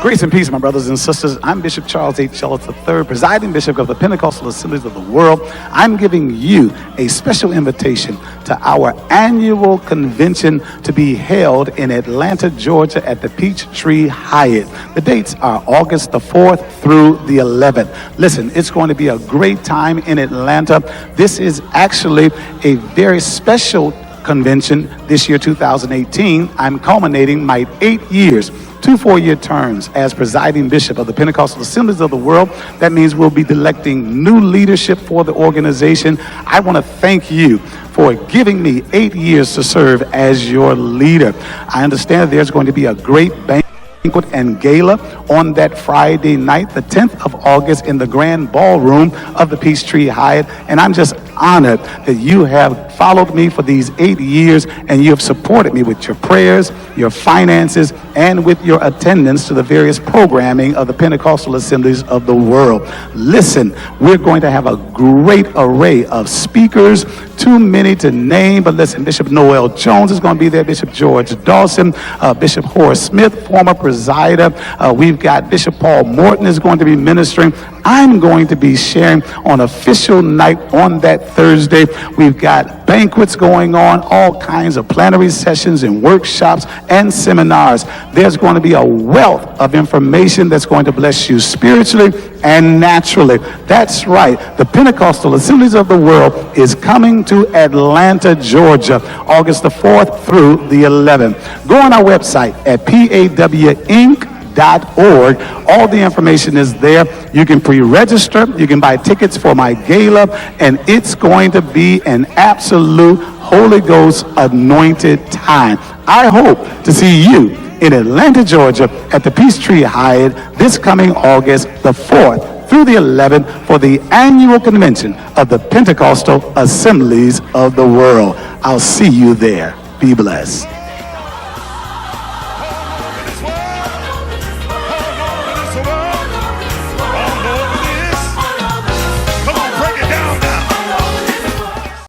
Grace and peace, my brothers and sisters. I'm Bishop Charles H. Ellis III, presiding bishop of the Pentecostal Assemblies of the world. I'm giving you a special invitation to our annual convention to be held in Atlanta, Georgia at the Peachtree Hyatt. The dates are August the 4th through the 11th. Listen, it's going to be a great time in Atlanta. This is actually a very special convention this year, 2018. I'm culminating my 8 years, 2 4-year terms as presiding bishop of the Pentecostal Assemblies of the world. That means we'll be electing new leadership for the organization. I want to thank you for giving me 8 years to serve as your leader. I understand there's going to be a great banquet and gala on that Friday night, the 10th of August, in the grand ballroom of the Peachtree Hyatt. And I'm just honored that you have followed me for these 8 years and you have supported me with your prayers, your finances, and with your attendance to the various programming of the Pentecostal Assemblies of the world. Listen, we're going to have a great array of speakers, too many to name, but listen, Bishop Noel Jones is going to be there, Bishop George Dawson, Bishop Horace Smith, former presider. We've got Bishop Paul Morton is going to be ministering. I'm going to be sharing on official night on that Thursday. We've got banquets going on, all kinds of plenary sessions and workshops and seminars. There's going to be a wealth of information that's going to bless you spiritually and naturally. That's right. The Pentecostal Assemblies of the world is coming to Atlanta, Georgia, August the 4th through the 11th. Go on our website at pawinc.org. All the information is there. You can pre-register. You can buy tickets for my gala, and it's going to be an absolute Holy Ghost anointed time. I hope to see you in Atlanta, Georgia at the Peachtree Hyatt this coming August the 4th through the 11th for the annual convention of the Pentecostal Assemblies of the world. I'll see you there. Be blessed.